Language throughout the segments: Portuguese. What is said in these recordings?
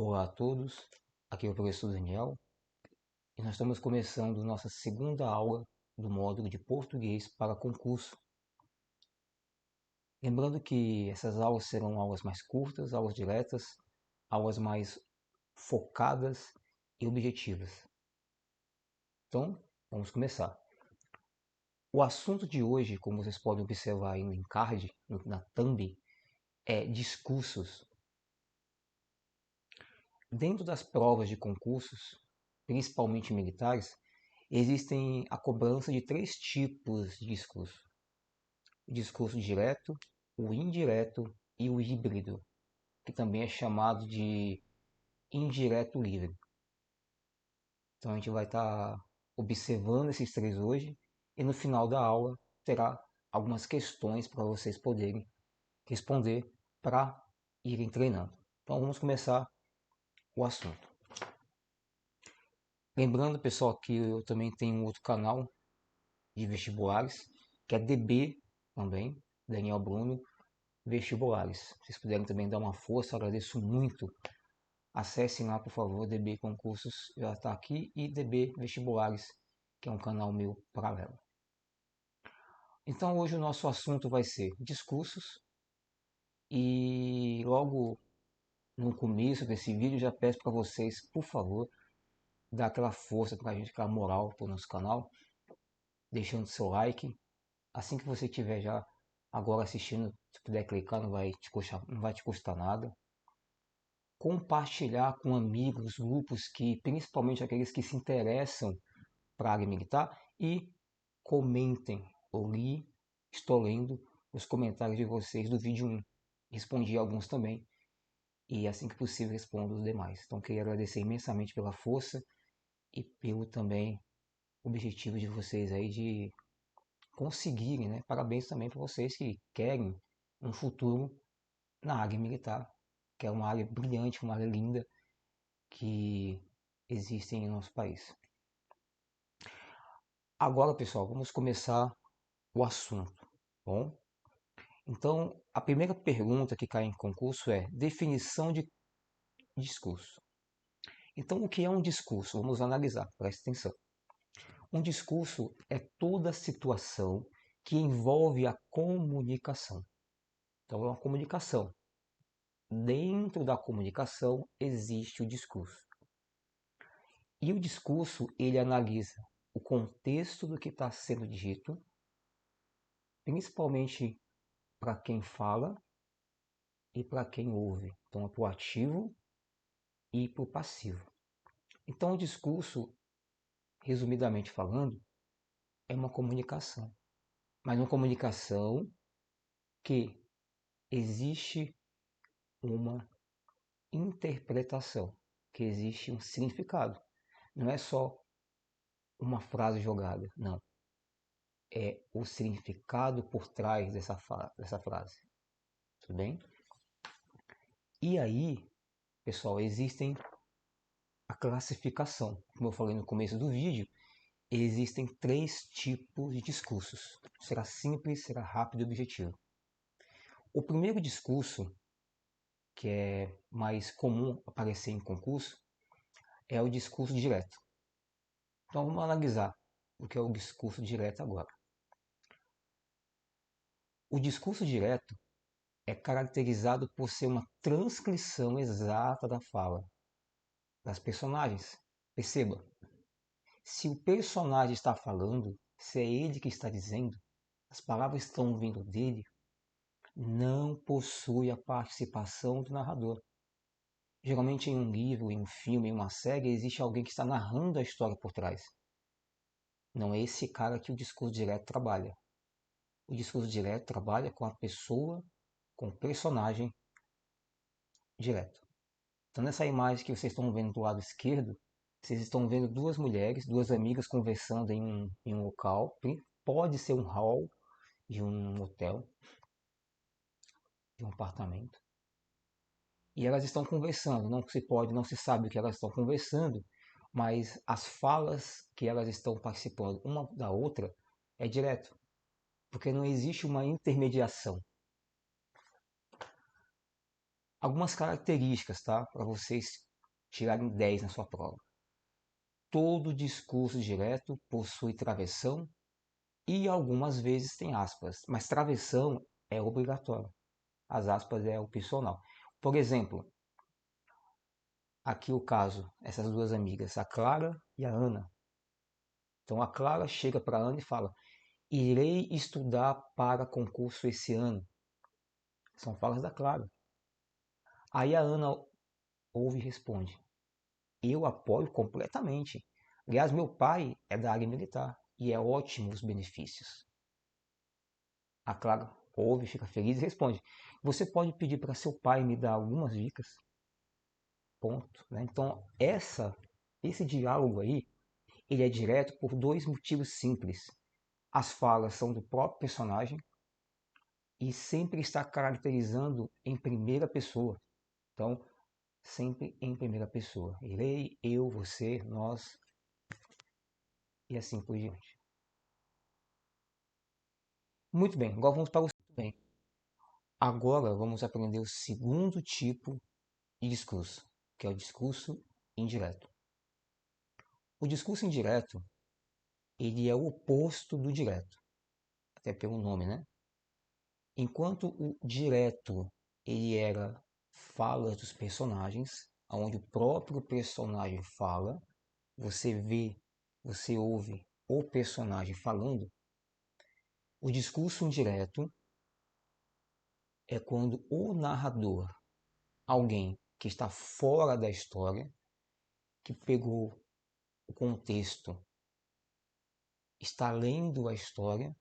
Olá a todos, aqui é o professor Daniel e nós estamos começando nossa segunda aula do módulo de português para concurso. Lembrando que essas aulas serão aulas mais curtas, aulas diretas, aulas mais focadas e objetivas. Então, vamos começar. O assunto de hoje, como vocês podem observar aí no encard, na thumb, é discursos. Dentro das provas de concursos, principalmente militares, existem a cobrança de três tipos de discurso: o discurso direto, o indireto e o híbrido, que também é chamado de indireto livre. Então a gente vai estar observando esses três hoje e no final da aula terá algumas questões para vocês poderem responder para irem treinando. Então vamos começar o assunto. Lembrando, pessoal, que eu também tenho um outro canal de vestibulares, que é DB também, Daniel Bruno Vestibulares. Se vocês puderem também dar uma força, agradeço muito. Acessem lá, por favor, DB Concursos, já está aqui, e DB Vestibulares, que é um canal meu paralelo. Então hoje o nosso assunto vai ser discursos, e logo no começo desse vídeo já peço para vocês, por favor, dar aquela força para a gente, aquela moral para o nosso canal, deixando seu like. Assim que você estiver já agora assistindo, se puder clicar, não vai te custar nada. Compartilhar com amigos, grupos que, principalmente aqueles que se interessam para a área militar, e comentem. Eu li, estou lendo os comentários de vocês do vídeo 1. Respondi alguns também e assim que possível respondo os demais. Então queria agradecer imensamente pela força e pelo também objetivo de vocês aí de conseguirem, né? Parabéns também para vocês que querem um futuro na área militar, que é uma área brilhante, uma área linda que existe em nosso país. Agora, pessoal, vamos começar o assunto, bom? Então, a primeira pergunta que cai em concurso é definição de discurso. Então, o que é um discurso? Vamos analisar, preste atenção. Um discurso é toda situação que envolve a comunicação. Então, é uma comunicação. Dentro da comunicação existe o discurso. E o discurso, ele analisa o contexto do que está sendo dito, principalmente para quem fala e para quem ouve. Então, é para o ativo e para o passivo. Então, o discurso, resumidamente falando, é uma comunicação. Mas uma comunicação que existe uma interpretação, que existe um significado. Não é só uma frase jogada, não. É o significado por trás dessa frase. Tudo bem? E aí, pessoal, existem a classificação. Como eu falei no começo do vídeo, existem três tipos de discursos. Será simples, será rápido e objetivo. O primeiro discurso, que é mais comum aparecer em concurso, é o discurso direto. Então vamos analisar o que é o discurso direto agora. O discurso direto é caracterizado por ser uma transcrição exata da fala das personagens. Perceba, se o personagem está falando, se é ele que está dizendo, as palavras estão vindo dele, não possui a participação do narrador. Geralmente em um livro, em um filme, em uma série, existe alguém que está narrando a história por trás. Não é esse cara que o discurso direto trabalha. O discurso direto trabalha com a pessoa, com o personagem direto. Então nessa imagem que vocês estão vendo do lado esquerdo, vocês estão vendo duas mulheres, duas amigas conversando em um local. Pode ser um hall de um hotel, de um apartamento. E elas estão conversando, não se pode, não se sabe o que elas estão conversando, mas as falas que elas estão participando uma da outra é direto, porque não existe uma intermediação. Algumas características, tá, para vocês tirarem 10 na sua prova. Todo discurso direto possui travessão e algumas vezes tem aspas, mas travessão é obrigatório. As aspas é opcional. Por exemplo, aqui o caso, essas duas amigas, a Clara e a Ana. Então a Clara chega para a Ana e fala: irei estudar para concurso esse ano. São falas da Clara. Aí a Ana ouve e responde: eu apoio completamente. Aliás, meu pai é da área militar e é ótimo os benefícios. A Clara ouve, fica feliz e responde: você pode pedir para seu pai me dar algumas dicas? Ponto. Né? Então, esse diálogo aí, ele é direto por dois motivos simples. As falas são do próprio personagem e sempre está caracterizando em primeira pessoa. Então, sempre em primeira pessoa. Irei, eu, você, nós e assim por diante. Muito bem, agora vamos para o bem. Agora vamos aprender o segundo tipo de discurso, que é o discurso indireto. O discurso indireto, ele é o oposto do direto, até pelo nome, né? Enquanto o direto, ele era falas dos personagens, onde o próprio personagem fala, você vê, você ouve o personagem falando. O discurso indireto é quando o narrador, alguém que está fora da história, que pegou o contexto, está lendo a história,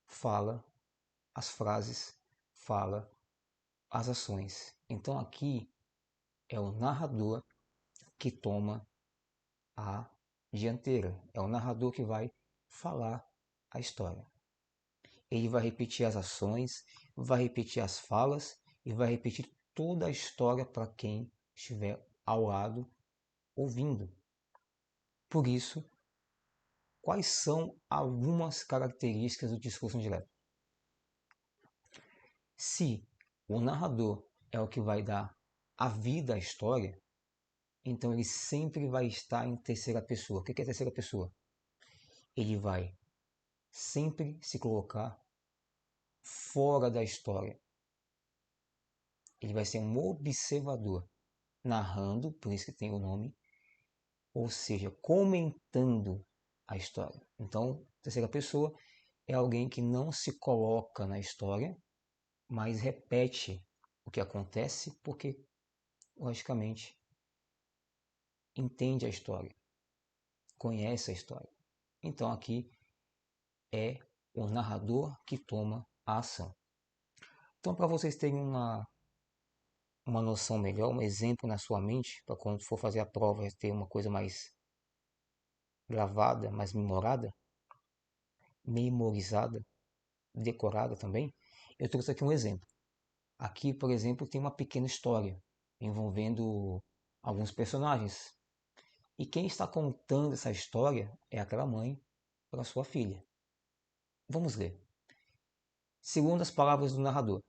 fala as frases, fala as ações. Então aqui é o narrador que toma a dianteira, é o narrador que vai falar a história. Ele vai repetir as ações, vai repetir as falas e vai repetir toda a história para quem estiver ao lado ouvindo. Por isso, quais são algumas características do discurso indireto? Se o narrador é o que vai dar a vida à história, então ele sempre vai estar em terceira pessoa. O que é terceira pessoa? Ele vai sempre se colocar fora da história. Ele vai ser um observador, narrando, por isso que tem o nome, ou seja, comentando a história. Então, terceira pessoa é alguém que não se coloca na história, mas repete o que acontece porque, logicamente, entende a história, conhece a história. Então, aqui é o narrador que toma a ação. Então, para vocês terem uma noção melhor, um exemplo na sua mente, para quando for fazer a prova ter uma coisa mais gravada, mais memorizada, decorada também, eu trouxe aqui um exemplo. Aqui, por exemplo, tem uma pequena história envolvendo alguns personagens. E quem está contando essa história é aquela mãe para sua filha. Vamos ler. Segundo as palavras do narrador,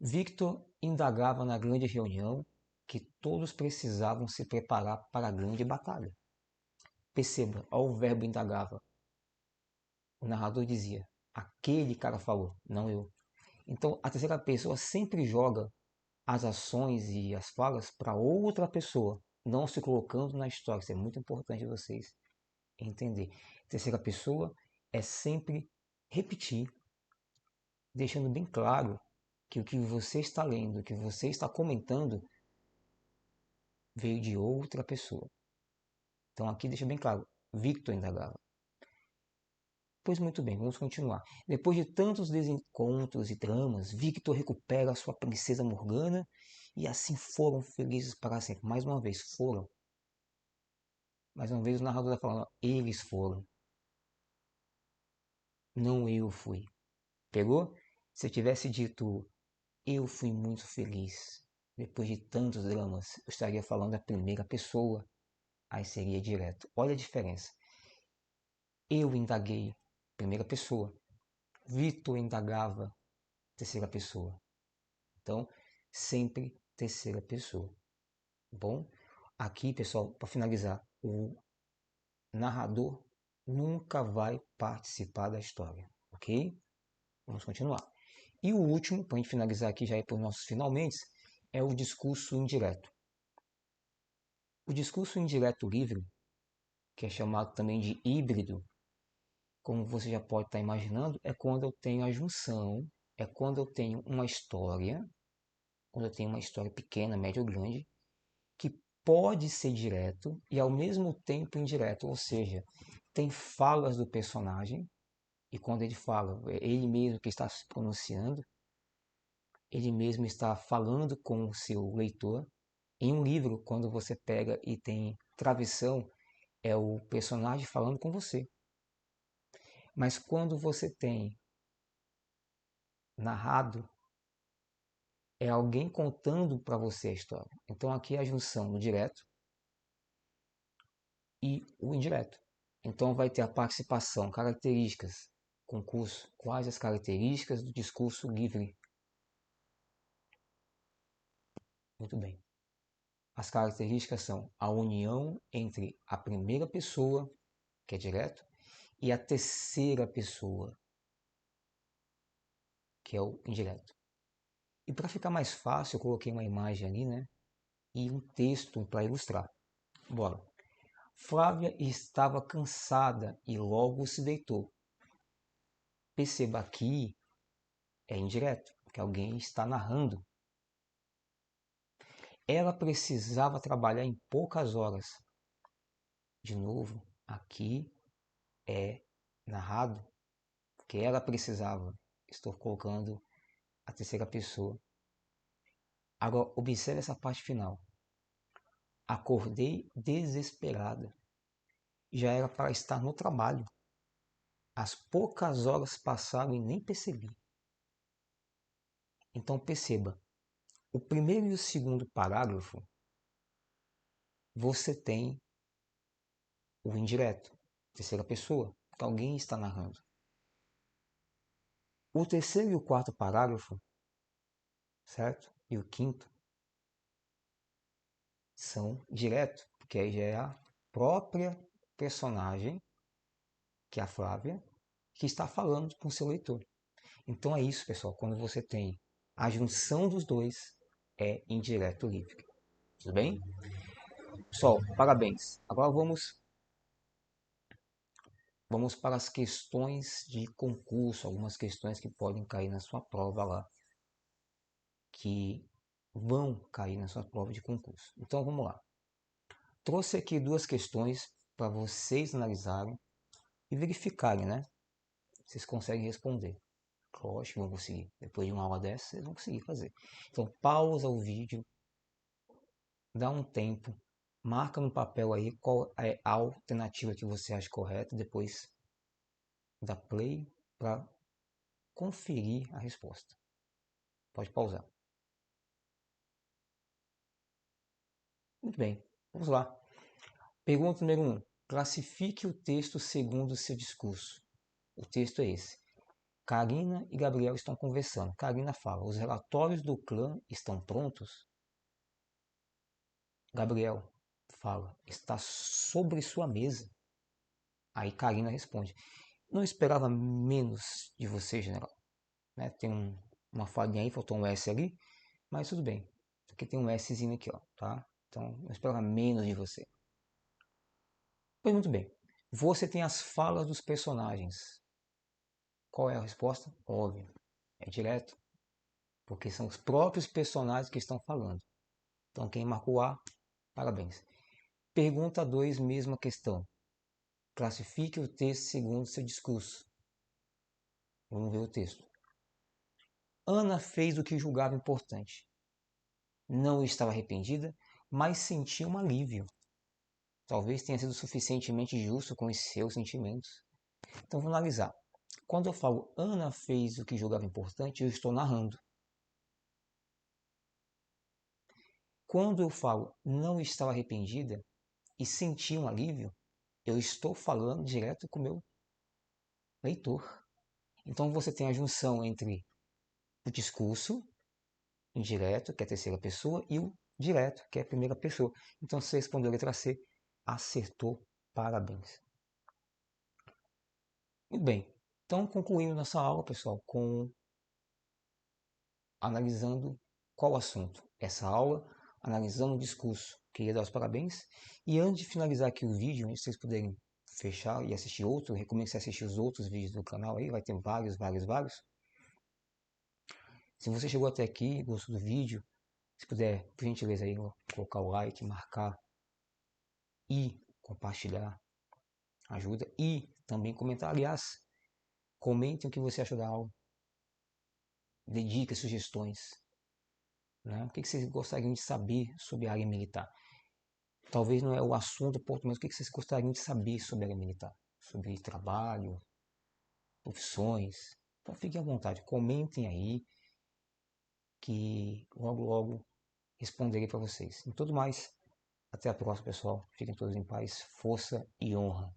Victor indagava na grande reunião que todos precisavam se preparar para a grande batalha. Perceba, ao verbo indagava. O narrador dizia, aquele cara falou, não eu. Então, a terceira pessoa sempre joga as ações e as falas para outra pessoa, não se colocando na história. Isso é muito importante vocês entender. Terceira pessoa é sempre repetir, deixando bem claro que o que você está lendo, o que você está comentando, veio de outra pessoa. Então aqui deixa bem claro, Victor indagava. Pois muito bem, vamos continuar. Depois de tantos desencontros e dramas, Victor recupera a sua princesa Morgana e assim foram felizes para sempre. Mais uma vez, foram. Mais uma vez o narrador está falando, eles foram. Não eu fui. Pegou? Se eu tivesse dito, eu fui muito feliz. Depois de tantos dramas, eu estaria falando a primeira pessoa. Aí seria direto. Olha a diferença. Eu indaguei, primeira pessoa. Vitor indagava, terceira pessoa. Então, sempre terceira pessoa. Bom? Aqui, pessoal, para finalizar, o narrador nunca vai participar da história, ok? Vamos continuar. E o último, para a gente finalizar aqui, já ir para os nossos finalmente, é o discurso indireto. O discurso indireto livre, que é chamado também de híbrido, como você já pode estar imaginando, é quando eu tenho a junção, é quando eu tenho uma história, quando eu tenho uma história pequena, média ou grande, que pode ser direto e ao mesmo tempo indireto, ou seja, tem falas do personagem, e quando ele fala, é ele mesmo que está se pronunciando, ele mesmo está falando com o seu leitor. Em um livro, quando você pega e tem travessão, é o personagem falando com você. Mas quando você tem narrado, é alguém contando para você a história. Então aqui é a junção do direto e o indireto. Então vai ter a participação, características, concurso, quais as características do discurso livre. Muito bem. As características são a união entre a primeira pessoa, que é direto, e a terceira pessoa, que é o indireto. E para ficar mais fácil, eu coloquei uma imagem ali, né? E um texto para ilustrar. Bora. Flávia estava cansada e logo se deitou. Perceba aqui, é indireto, porque alguém está narrando. Ela precisava trabalhar em poucas horas. De novo, aqui é narrado, porque ela precisava. Estou colocando a terceira pessoa. Agora, observe essa parte final. Acordei desesperada. Já era para estar no trabalho. As poucas horas passaram e nem percebi. Então perceba, o primeiro e o segundo parágrafo, você tem o indireto, terceira pessoa, que alguém está narrando. O terceiro e o quarto parágrafo, certo? E o quinto são direto, porque aí já é a própria personagem, que é a Flávia, que está falando com o seu leitor. Então é isso, pessoal. Quando você tem a junção dos dois, é indireto livre. Tudo bem? Pessoal, parabéns. Agora vamos para as questões de concurso, algumas questões que podem cair na sua prova lá, que vão cair na sua prova de concurso. Então vamos lá. Trouxe aqui duas questões para vocês analisarem e verificarem, né? Vocês conseguem responder. Lógico que vão conseguir. Depois de uma aula dessa, vocês vão conseguir fazer. Então pausa o vídeo, dá um tempo, marca no papel aí qual é a alternativa que você acha correta, depois dá play para conferir a resposta. Pode pausar. Muito bem, vamos lá. Pergunta número 1. Classifique o texto segundo o seu discurso. O texto é esse. Karina e Gabriel estão conversando. Karina fala: os relatórios do clã estão prontos? Gabriel fala: está sobre sua mesa. Aí Karina responde: não esperava menos de você, general. Né? Tem uma falhinha aí, faltou um S ali, mas tudo bem. Aqui tem um Szinho aqui, ó, tá? Então, não esperava menos de você. Pois muito bem. Você tem as falas dos personagens. Qual é a resposta? Óbvio. É direto. Porque são os próprios personagens que estão falando. Então, quem marcou A, parabéns. Pergunta 2, mesma questão. Classifique o texto segundo seu discurso. Vamos ver o texto. Ana fez o que julgava importante. Não estava arrependida, mas sentia um alívio. Talvez tenha sido suficientemente justo com os seus sentimentos. Então vamos analisar. Quando eu falo Ana fez o que julgava importante, eu estou narrando. Quando eu falo não estava arrependida e senti um alívio, eu estou falando direto com o meu leitor. Então você tem a junção entre o discurso indireto, que é a terceira pessoa, e o direto, que é a primeira pessoa. Então, se você respondeu a letra C, acertou, parabéns. Muito bem, então concluindo nossa aula, pessoal, com analisando qual assunto? Essa aula, analisando o discurso. Queria dar os parabéns. E antes de finalizar aqui o vídeo, antes de vocês puderem fechar e assistir outro, eu recomendo que você assistir os outros vídeos do canal aí, vai ter vários. Se você chegou até aqui, gostou do vídeo, se puder, por gentileza aí, colocar o like, marcar e compartilhar, ajuda. E também comentar, aliás, comentem o que você achou da aula. Dê dicas, sugestões. Né? O que vocês gostariam de saber sobre a área militar? Talvez não é o assunto, ponto, mas o que vocês gostariam de saber sobre a área militar? Sobre trabalho, profissões. Então fiquem à vontade, comentem aí que logo responderei para vocês. E tudo mais, até a próxima, pessoal. Fiquem todos em paz, força e honra.